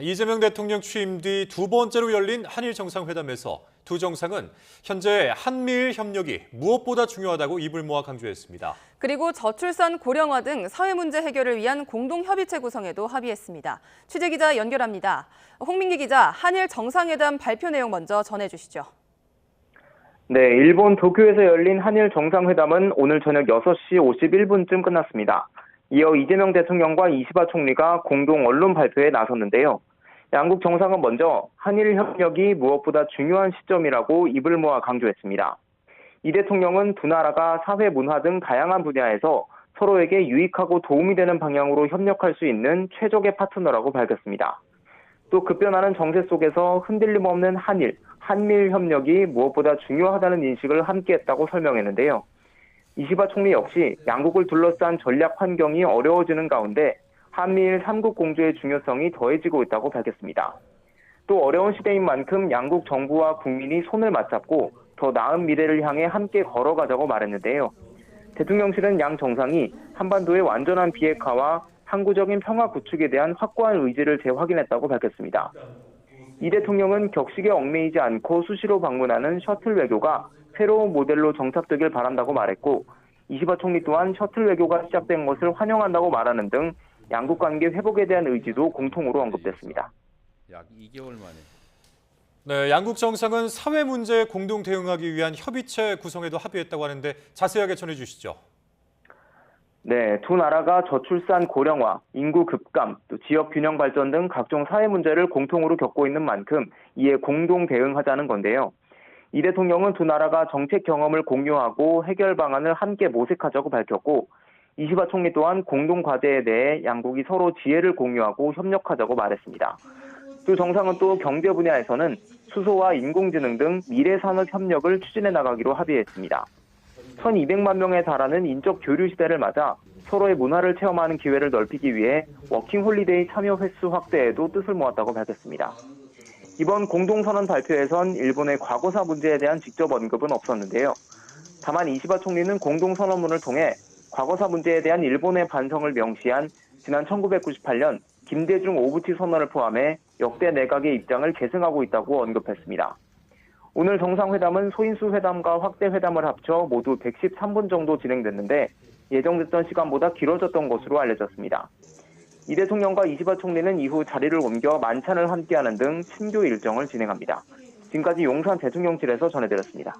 이재명 대통령 취임 뒤 두 번째로 열린 한일 정상회담에서 두 정상은 현재 한미일 협력이 무엇보다 중요하다고 입을 모아 강조했습니다. 그리고 저출산 고령화 등 사회 문제 해결을 위한 공동협의체 구성에도 합의했습니다. 취재기자 연결합니다. 홍민기 기자, 한일 정상회담 발표 내용 먼저 전해주시죠. 네, 일본 도쿄에서 열린 한일 정상회담은 오늘 저녁 6시 51분쯤 끝났습니다. 이어 이재명 대통령과 이시바 총리가 공동 언론 발표에 나섰는데요. 양국 정상은 먼저 한일 협력이 무엇보다 중요한 시점이라고 입을 모아 강조했습니다. 이 대통령은 두 나라가 사회, 문화 등 다양한 분야에서 서로에게 유익하고 도움이 되는 방향으로 협력할 수 있는 최적의 파트너라고 밝혔습니다. 또 급변하는 정세 속에서 흔들림 없는 한미일 협력이 무엇보다 중요하다는 인식을 함께했다고 설명했는데요. 이시바 총리 역시 양국을 둘러싼 전략 환경이 어려워지는 가운데 한미일 3국 공조의 중요성이 더해지고 있다고 밝혔습니다. 또 어려운 시대인 만큼 양국 정부와 국민이 손을 맞잡고 더 나은 미래를 향해 함께 걸어가자고 말했는데요. 대통령실은 양 정상이 한반도의 완전한 비핵화와 항구적인 평화 구축에 대한 확고한 의지를 재확인했다고 밝혔습니다. 이 대통령은 격식에 얽매이지 않고 수시로 방문하는 셔틀 외교가 새로운 모델로 정착되길 바란다고 말했고, 이시바 총리 또한 셔틀 외교가 시작된 것을 환영한다고 말하는 등 양국 관계 회복에 대한 의지도 공통으로 언급됐습니다. 약 2개월 만에. 네, 양국 정상은 사회 문제에 공동 대응하기 위한 협의체 구성에도 합의했다고 하는데 자세하게 전해주시죠. 네, 두 나라가 저출산 고령화, 인구 급감, 또 지역 균형 발전 등 각종 사회 문제를 공통으로 겪고 있는 만큼 이에 공동 대응하자는 건데요. 이 대통령은 두 나라가 정책 경험을 공유하고 해결 방안을 함께 모색하자고 밝혔고, 이시바 총리 또한 공동 과제에 대해 양국이 서로 지혜를 공유하고 협력하자고 말했습니다. 두 정상은 또 경제 분야에서는 수소와 인공지능 등 미래 산업 협력을 추진해 나가기로 합의했습니다. 1200만 명에 달하는 인적 교류 시대를 맞아 서로의 문화를 체험하는 기회를 넓히기 위해 워킹 홀리데이 참여 횟수 확대에도 뜻을 모았다고 밝혔습니다. 이번 공동선언 발표에선 일본의 과거사 문제에 대한 직접 언급은 없었는데요. 다만 이시바 총리는 공동선언문을 통해 과거사 문제에 대한 일본의 반성을 명시한 지난 1998년 김대중 오부치 선언을 포함해 역대 내각의 입장을 계승하고 있다고 언급했습니다. 오늘 정상회담은 소인수 회담과 확대 회담을 합쳐 모두 113분 정도 진행됐는데 예정됐던 시간보다 길어졌던 것으로 알려졌습니다. 이 대통령과 이시바 총리는 이후 자리를 옮겨 만찬을 함께하는 등 친교 일정을 진행합니다. 지금까지 용산 대통령실에서 전해드렸습니다.